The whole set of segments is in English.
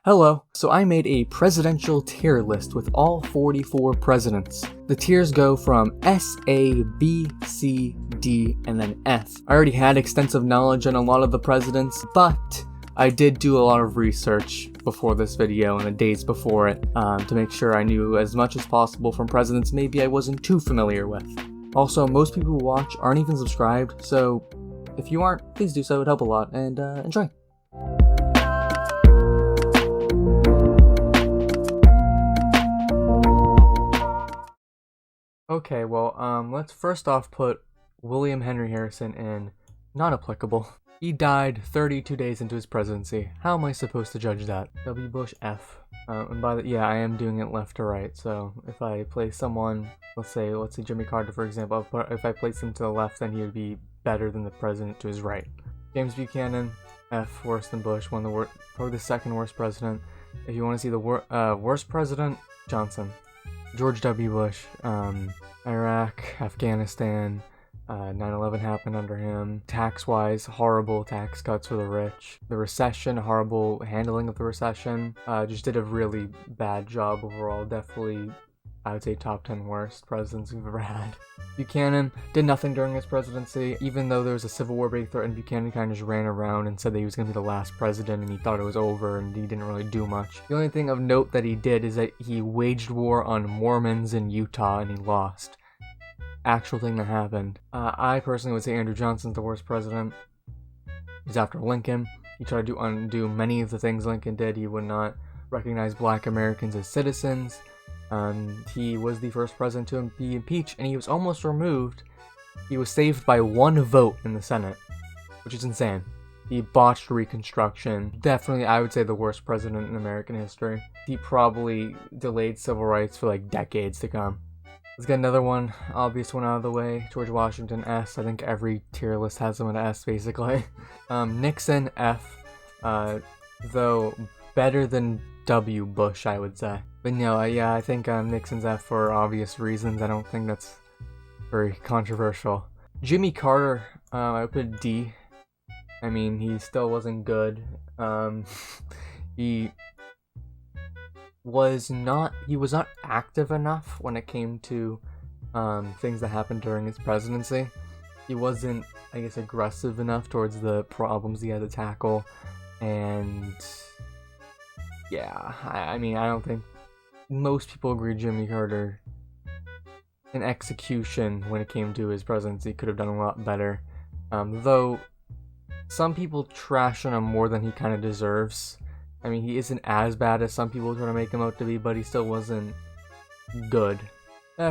Hello. So I made a presidential tier list with all 44 presidents. The tiers go from S, A, B, C, D, and then F. I already had extensive knowledge on a lot of the presidents, but I did do a lot of research before this video and the days before it to make sure I knew as much as possible from presidents maybe I wasn't too familiar with. Also, most people who watch aren't even subscribed, so if you aren't, please do so, it would help a lot, and enjoy. Okay, well, let's first off put William Henry Harrison in not applicable. He died 32 days into his presidency. How am I supposed to judge that? W. Bush F. And by the yeah, I am doing it left to right. So if I place someone, let's say Jimmy Carter for example, if I place him to the left, then he would be better than the president to his right. James Buchanan, F. Worse than Bush, probably the second worst president. If you want to see the worst president, Johnson. George W. Bush, Iraq, Afghanistan, 9/11 happened under him. Tax-wise, horrible tax cuts for the rich. The recession, horrible handling of the recession. Just did a really bad job overall. Definitely, I would say top 10 worst presidents we've ever had. Buchanan did nothing during his presidency. Even though there was a civil war being threatened, Buchanan kind of just ran around and said that he was going to be the last president and he thought it was over and he didn't really do much. The only thing of note that he did is that he waged war on Mormons in Utah and he lost. Actual thing that happened. I personally would say Andrew Johnson's the worst president. He's after Lincoln. He tried to undo many of the things Lincoln did. He would not recognize black Americans as citizens. He was the first president to be impeached, and he was almost removed. He was saved by one vote in the Senate, which is insane. He botched Reconstruction. Definitely, I would say the worst president in American history. He probably delayed civil rights for like decades to come. Let's get another one, obvious one out of the way. George Washington, S. I think every tier list has him at S, basically. Nixon, F. Though better than W. Bush, I would say. But no, yeah, I think Nixon's F for obvious reasons. I don't think that's very controversial. Jimmy Carter, I would put D. I mean, he still wasn't good. He was not active enough when it came to things that happened during his presidency. He wasn't, I guess, aggressive enough towards the problems he had to tackle, and yeah, I mean, I don't think most people agree Jimmy Carter in execution when it came to his presidency could have done a lot better, though some people trash on him more than he kind of deserves. I mean, he isn't as bad as some people try to make him out to be, but he still wasn't good.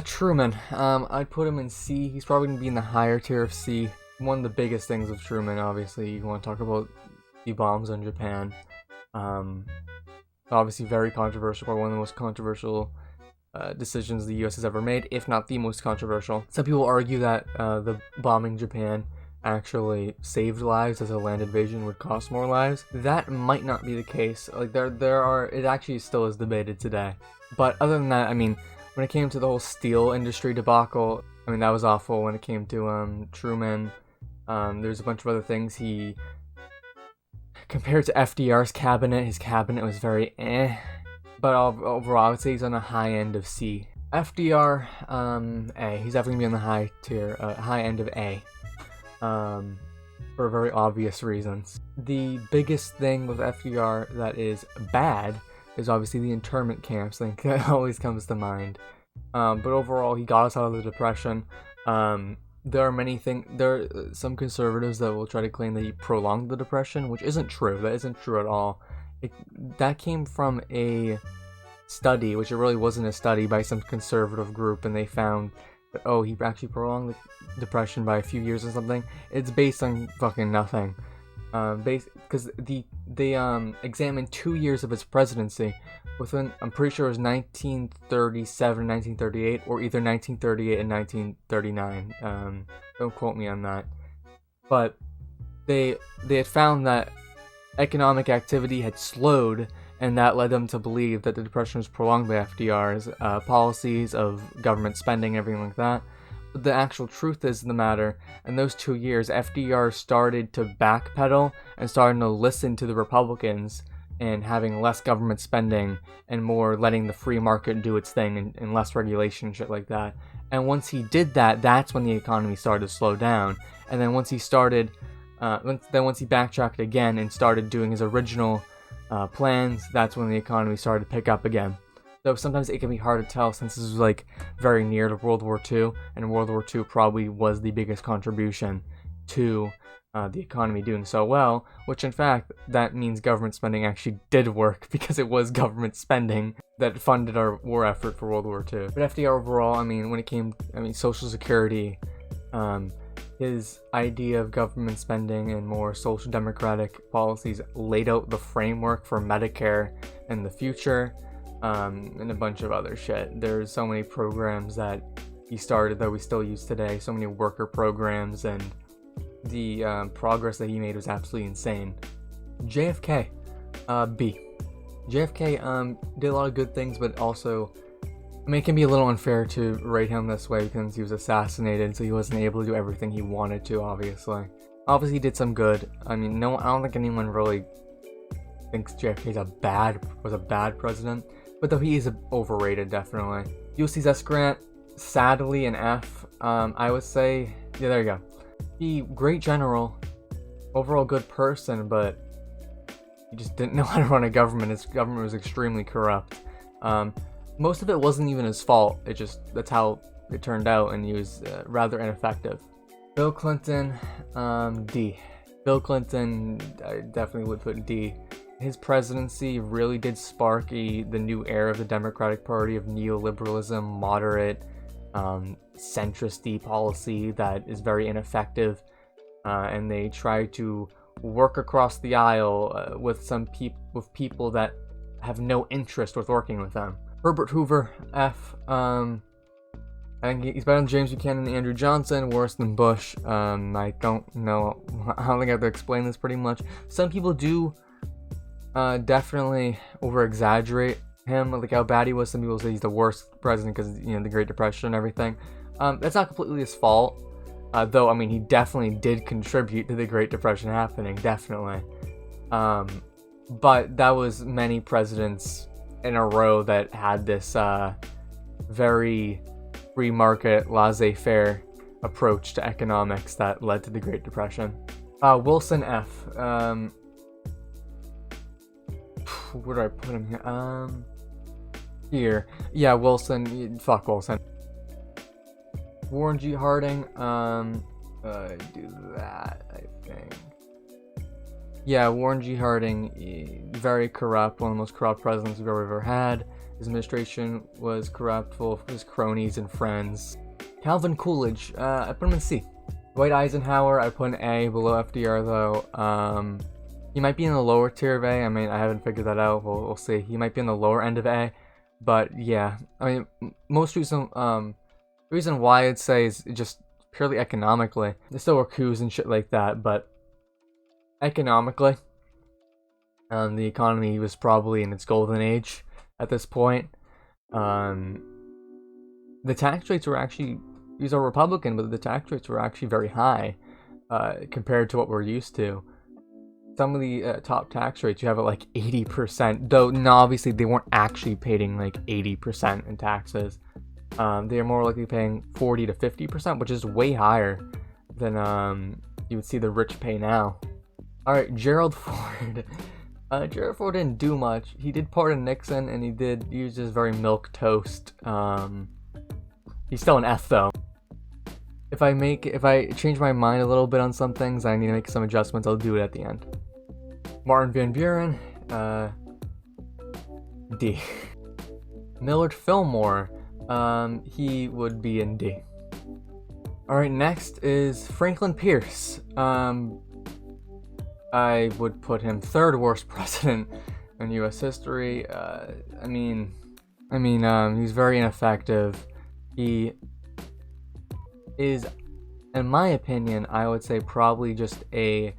Truman, I'd put him in C. He's probably going to be in the higher tier of C. One of the biggest things of Truman, obviously, you want to talk about the bombs on Japan. Obviously very controversial, probably one of the most controversial decisions the US has ever made, if not the most controversial. Some people argue that the bombing Japan actually saved lives, as a land invasion would cost more lives. That might not be the case. Like it actually still is debated today. But other than that, I mean, when it came to the whole steel industry debacle, I mean, that was awful. When it came to Truman, there's a bunch of other things. He, compared to FDR's cabinet, his cabinet was very but overall I would say he's on the high end of C. FDR, A. He's definitely gonna be on the high tier, high end of A. For very obvious reasons. The biggest thing with FDR that is bad is obviously the internment camps. I think that always comes to mind. But overall, he got us out of the Depression. There are some conservatives that will try to claim that he prolonged the Depression, which isn't true. That isn't true at all. That came from a study, which it really wasn't a study, by some conservative group, and they found that, oh, he actually prolonged the Depression by a few years or something. It's based on fucking nothing. Because they examined 2 years of his presidency within, I'm pretty sure it was 1937, 1938, or either 1938 and 1939. Don't quote me on that. But they had found that economic activity had slowed, and that led them to believe that the Depression was prolonged by FDR's policies of government spending, everything like that. But the actual truth is the matter, in those 2 years, FDR started to backpedal and started to listen to the Republicans and having less government spending and more letting the free market do its thing and less regulation and shit like that. And once he did that, that's when the economy started to slow down. And then once he started, once he backtracked again and started doing his original plans, that's when the economy started to pick up again. Though sometimes it can be hard to tell since this was like very near to World War II, and World War II probably was the biggest contribution to the economy doing so well, which in fact, that means government spending actually did work because it was government spending that funded our war effort for World War II. But FDR overall, I mean, when it came, Social Security, his idea of government spending and more social democratic policies laid out the framework for Medicare in the future, and a bunch of other shit. There's so many programs that he started that we still use today, so many worker programs, and the progress that he made was absolutely insane. JFK, B. JFK did a lot of good things, but also, it can be a little unfair to rate him this way because he was assassinated, so he wasn't able to do everything he wanted to, obviously. Obviously, he did some good. I don't think anyone really thinks JFK was a bad president, but though he is overrated, definitely. Ulysses S. Grant, sadly, an F. I would say, yeah, there you go. He, great general, overall good person, but he just didn't know how to run a government. His government was extremely corrupt. Most of it wasn't even his fault. That's how it turned out, and he was rather ineffective. Bill Clinton, D. Bill Clinton, I definitely would put D. His presidency really did spark the new era of the Democratic Party of neoliberalism, moderate, centrist policy that is very ineffective, and they try to work across the aisle with people that have no interest with working with them. Herbert Hoover, F. I think he's better than James Buchanan and Andrew Johnson, worse than Bush. I don't know. I don't think I have to explain this pretty much. Some people do definitely over-exaggerate him, like how bad he was. Some people say he's the worst president because, the Great Depression and everything. That's not completely his fault, though, he definitely did contribute to the Great Depression happening, definitely. But that was many presidents in a row that had this very free market, laissez-faire approach to economics that led to the Great Depression. Wilson, F. Where do I put him here? Here. Yeah, Wilson. Fuck Wilson. Warren G. Harding. Do that, I think. Yeah, Warren G. Harding, very corrupt, one of the most corrupt presidents we've ever had. His administration was corrupt, full of his cronies and friends. Calvin Coolidge, I put him in C. Dwight Eisenhower, I put an A, below FDR though. He might be in the lower tier of A. I haven't figured that out. We'll see. He might be in the lower end of A. But yeah, most reason why I'd say is just purely economically. There still were coups and shit like that, but economically, the economy was probably in its golden age at this point. The tax rates were actually, these are Republican, but the tax rates were actually very high compared to what we're used to. Some of the top tax rates you have at like 80%, though no, obviously they weren't actually paying like 80% in taxes. They are more likely paying 40 to 50%, which is way higher than you would see the rich pay now. Alright, Gerald Ford. Gerald Ford didn't do much. He did pardon Nixon, and he was just very milquetoast. He's still an F though. If I change my mind a little bit on some things, I need to make some adjustments, I'll do it at the end. Martin Van Buren, D. Millard Fillmore, he would be in D. Alright, next is Franklin Pierce. I would put him third worst president in U.S. history. He's very ineffective. He is, in my opinion, I would say probably just a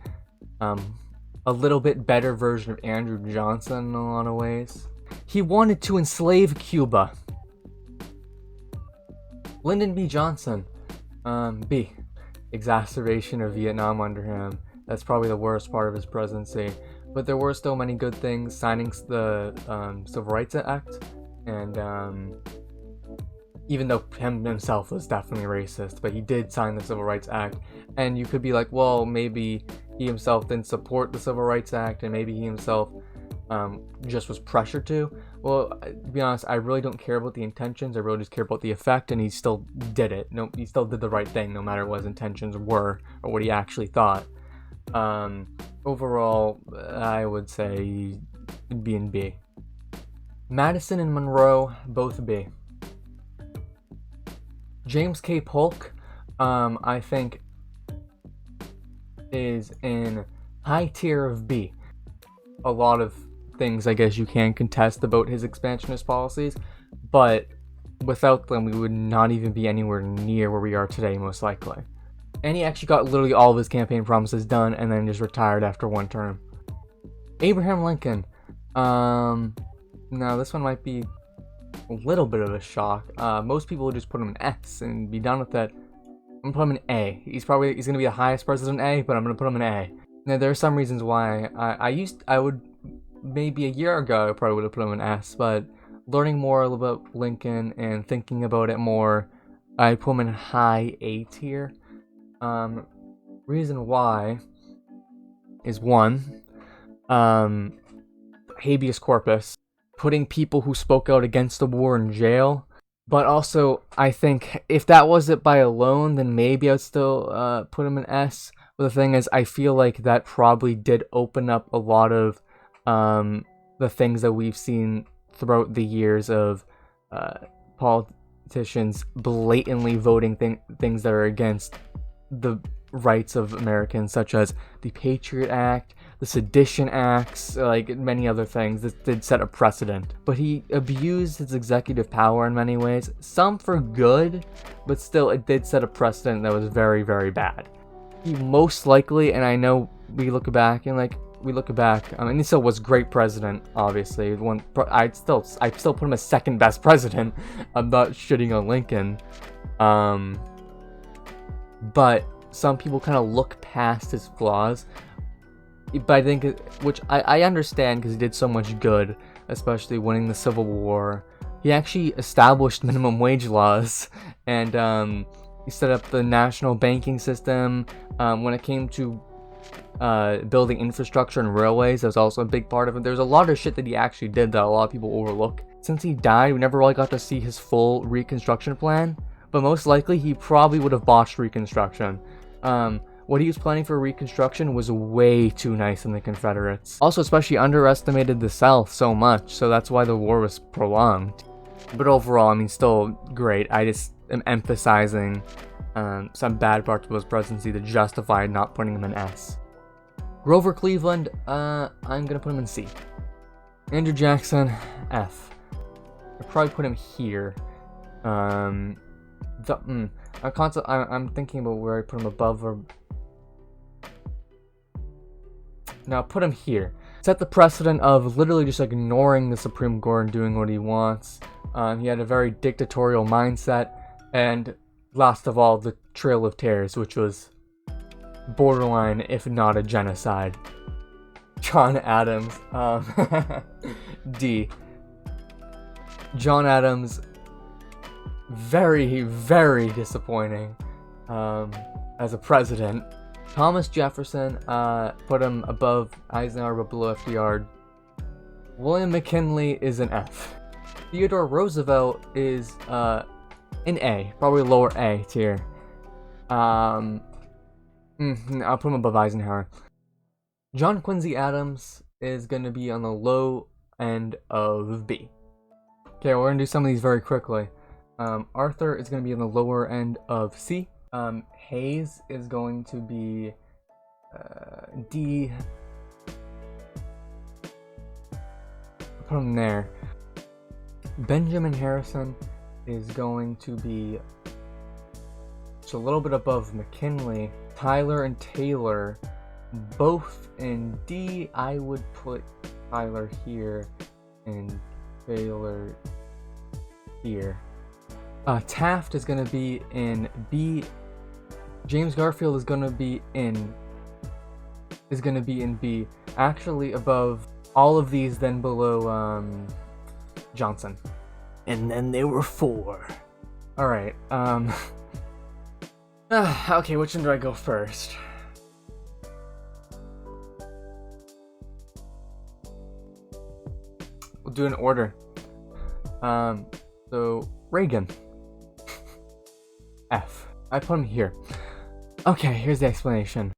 little bit better version of Andrew Johnson in a lot of ways. He wanted to enslave Cuba. Lyndon B. Johnson, B. Exacerbation of Vietnam under him. That's probably the worst part of his presidency. but there were still many good things. Signing the Civil Rights Act, and even though himself was definitely racist, but he did sign the Civil Rights Act. And you could be like, well, maybe he himself didn't support the Civil Rights Act, and maybe he himself just was pressured to. Well, to be honest, I really don't care about the intentions. I really just care about the effect, and he still did it. No, he still did the right thing, no matter what his intentions were or what he actually thought. Overall, I would say B and B. Madison and Monroe, both B. James K. Polk, I think, is in high tier of B. A lot of things, I guess, you can contest about his expansionist policies, but without them, we would not even be anywhere near where we are today, most likely. And he actually got literally all of his campaign promises done and then just retired after one term. Abraham Lincoln. Now this one might be a little bit of a shock. Most people would just put him in S and be done with it. I'm gonna put him in A. He's gonna be the highest president A, but I'm gonna put him in A. Now there are some reasons why I would maybe a year ago I probably would have put him in S, but learning more about Lincoln and thinking about it more, I put him in high A tier. Reason why is one, habeas corpus, putting people who spoke out against the war in jail. But also, I think if that was it by alone, then maybe I'd still put him in S. But the thing is, I feel like that probably did open up a lot of the things that we've seen throughout the years of politicians blatantly voting things that are against the rights of Americans, such as the Patriot Act, the Sedition Acts, like many other things that did set a precedent. But he abused his executive power in many ways, some for good, but still it did set a precedent that was very, very bad. He most likely, and I know we look back, I mean, he still was great president, obviously. I'd still put him as second best president. I'm not shitting on Lincoln. But some people kind of look past his flaws. But I think, which I understand because he did so much good, especially winning the Civil War. He actually established minimum wage laws, and he set up the national banking system. When it came to building infrastructure and railways, that was also a big part of it. There's a lot of shit that he actually did that a lot of people overlook. Since he died, we never really got to see his full Reconstruction plan, but most likely he probably would have botched Reconstruction. What he was planning for Reconstruction was way too nice in the Confederates. Also, especially underestimated the South so much, so that's why the war was prolonged. But overall, I mean, still great. I just am emphasizing some bad parts of his presidency that justified not putting him in S. Grover Cleveland, I'm gonna put him in C. Andrew Jackson, F. I'd probably put him here. I'm thinking about where I put him above or... Now, put him here. Set the precedent of literally just ignoring the Supreme Court and doing what he wants. He had a very dictatorial mindset. And last of all, the Trail of Tears, which was borderline, if not a genocide. John Adams. D. John Adams, very, very disappointing as a president. Thomas Jefferson, put him above Eisenhower but below FDR. William McKinley is an F. Theodore Roosevelt is an A, probably lower A tier. I'll put him above Eisenhower. John Quincy Adams is going to be on the low end of B. Okay, we're going to do some of these very quickly. Arthur is going to be on the lower end of C. Hayes is going to be D. Put him there. Benjamin Harrison is going to be just a little bit above McKinley. Tyler and Taylor, both in D. I would put Tyler here and Taylor here. Taft is going to be in B. James Garfield is going to be in is gonna be in B. Actually above all of these, then below Johnson. And then there were 4. Alright, okay, which one do I go first? We'll do an order. So Reagan. F. I put him here. Okay, here's the explanation.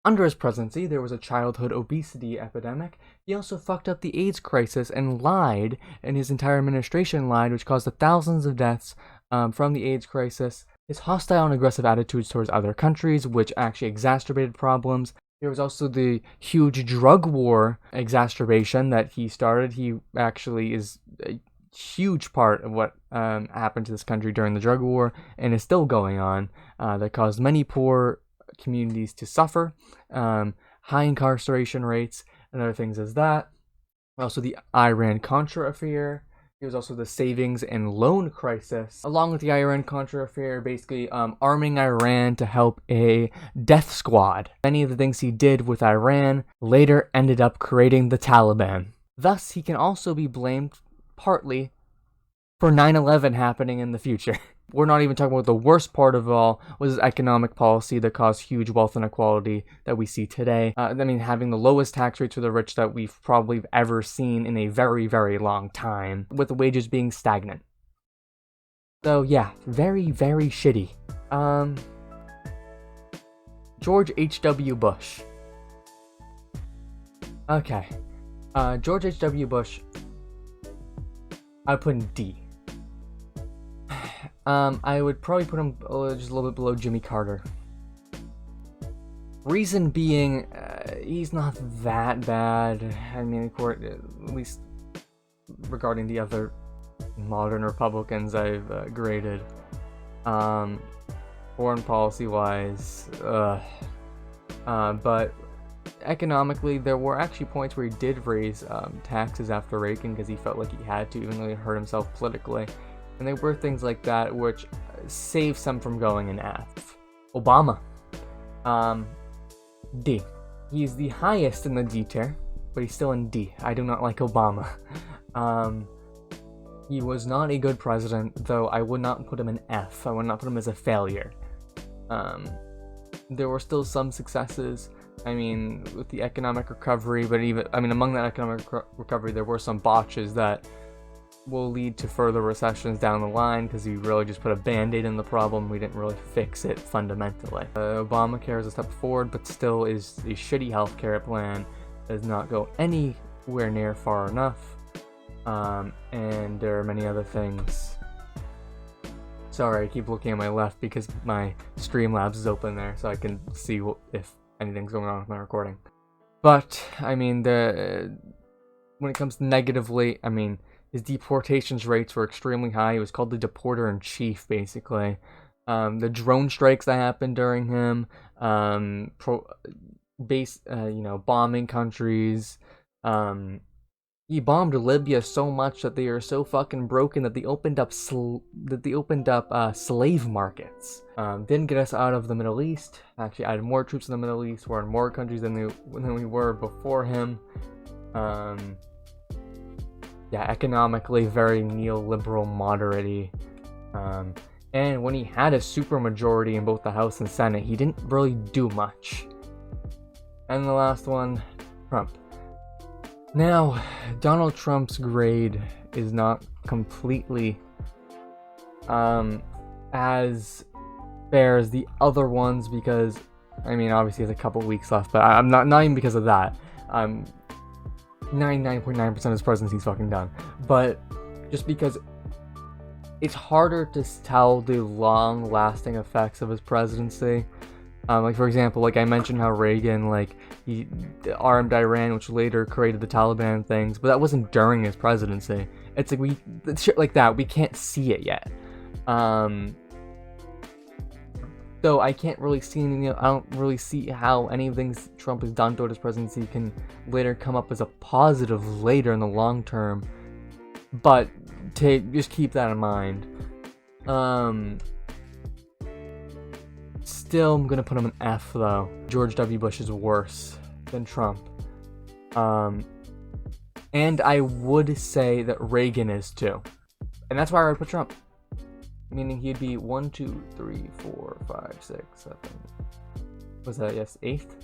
Under his presidency, there was a childhood obesity epidemic. He also fucked up the AIDS crisis and lied, and his entire administration lied, which caused thousands of deaths from the AIDS crisis. His hostile and aggressive attitudes towards other countries, which actually exacerbated problems. There was also the huge drug war exacerbation that he started. He actually is a huge part of what happened to this country during the drug war, and is still going on, that caused many poor communities to suffer, high incarceration rates, and other things as that. Also the Iran-Contra affair. There was also the savings and loan crisis. Along with the Iran-Contra affair, basically arming Iran to help a death squad. Many of the things he did with Iran later ended up creating the Taliban. Thus, he can also be blamed partly for 9/11 happening in the future. We're not even talking about the worst part of all, was his economic policy that caused huge wealth inequality that we see today. Having the lowest tax rates for the rich that we've probably ever seen in a very, very long time, with the wages being stagnant. So yeah, very, very shitty. George H.W. Bush. Okay. George H.W. Bush, I put in D. I would probably put him just a little bit below Jimmy Carter. Reason being, he's not that bad. I mean, at least regarding the other modern Republicans I've graded. Foreign policy-wise, but economically, there were actually points where he did raise taxes after Reagan because he felt like he had to, even though he hurt himself politically. And there were things like that which saved some from going in F. Obama. D. He's the highest in the D tier, but he's still in D. I do not like Obama. He was not a good president, though I would not put him in F. I would not put him as a failure. There were still some successes. I mean, with the economic recovery, but among that economic recovery, there were some botches that will lead to further recessions down the line because we really just put a band-aid in the problem. We didn't really fix it fundamentally. Obamacare is a step forward, but still is a shitty healthcare plan. Does not go anywhere near far enough. And there are many other things. Sorry, I keep looking at my left because my Streamlabs is open there, so I can see if anything's going on with my recording. But I mean, when it comes to negatively, I mean, his deportations rates were extremely high. He was called the deporter-in-chief, basically. The drone strikes that happened during him, bombing countries. He bombed Libya so much that they are so fucking broken that they opened up slave markets. Didn't get us out of the Middle East. Actually, added more troops in the Middle East. We're in more countries than we were before him. Yeah, economically very neoliberal, moderate-y. And when he had a supermajority in both the House and Senate, he didn't really do much. And the last one, Trump. Now, Donald Trump's grade is not completely as fair as the other ones because, I mean, obviously he has a couple weeks left, but I'm not even because of that. 99.9% of his presidency is fucking done. But just because it's harder to tell the long-lasting effects of his presidency. Like, for example, like I mentioned how Reagan, like, he armed Iran, which later created the Taliban things, but that wasn't during his presidency. It's like shit like that, we can't see it yet. So I can't really see, I don't really see how any of the things Trump has done toward his presidency can later come up as a positive later in the long term. But just keep that in mind. Still, I'm gonna put him an F though. George W. Bush is worse than Trump. And I would say that Reagan is too. And that's why I would put Trump. Meaning he'd be 1, 2, 3, 4, 5, 6, 7. Was that, yes, 8th?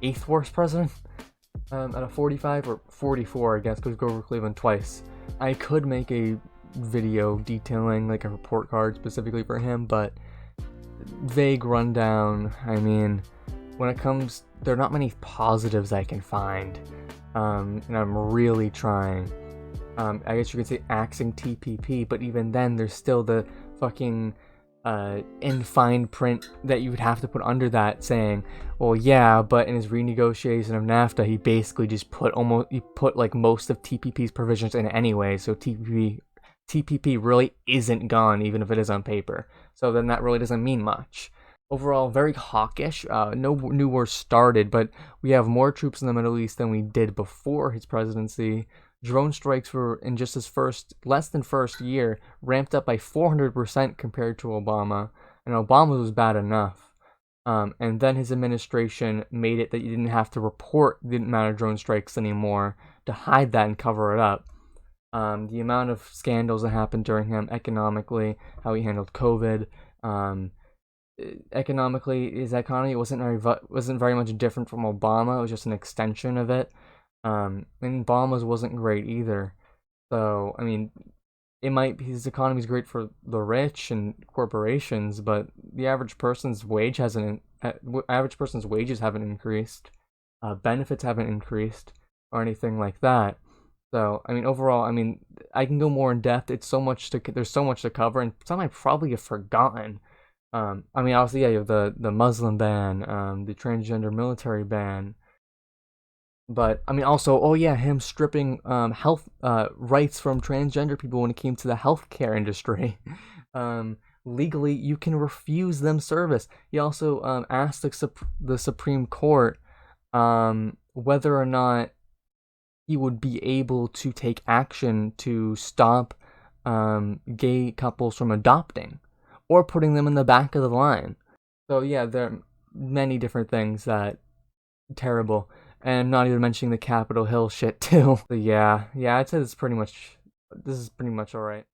8th worst president? Out of 45 or 44, I guess, because Grover Cleveland twice. I could make a video detailing like a report card specifically for him, but vague rundown. I mean, when it comes, there are not many positives I can find, and I'm really trying. I guess you could say axing TPP, but even then, there's still the fucking in fine print that you would have to put under that saying, well, yeah, but in his renegotiation of NAFTA, he basically just put like most of TPP's provisions in anyway, so TPP really isn't gone, even if it is on paper. So then that really doesn't mean much. Overall, very hawkish. No new wars started, but we have more troops in the Middle East than we did before his presidency. Drone strikes were, in just his less than first year, ramped up by 400% compared to Obama, and Obama's was bad enough. And then his administration made it that you didn't have to report the amount of drone strikes anymore to hide that and cover it up. The amount of scandals that happened during him economically, how he handled COVID, economically, his economy wasn't very much different from Obama. It was just an extension of it. And Obama's wasn't great either. So, I mean, his economy's great for the rich and corporations, but the average person's wages haven't increased. Benefits haven't increased or anything like that. So, I mean, overall, I mean, I can go more in depth. There's so much to cover, and some I probably have forgotten. I mean, obviously, yeah, you have the Muslim ban, the transgender military ban. But, I mean, also, oh yeah, him stripping health rights from transgender people when it came to the healthcare industry. Legally, you can refuse them service. He also asked the Supreme Court whether or not he would be able to take action to stop gay couples from adopting or putting them in the back of the line. So yeah, there are many different things that terrible. And not even mentioning the Capitol Hill shit too. So yeah, I'd say this is pretty much alright.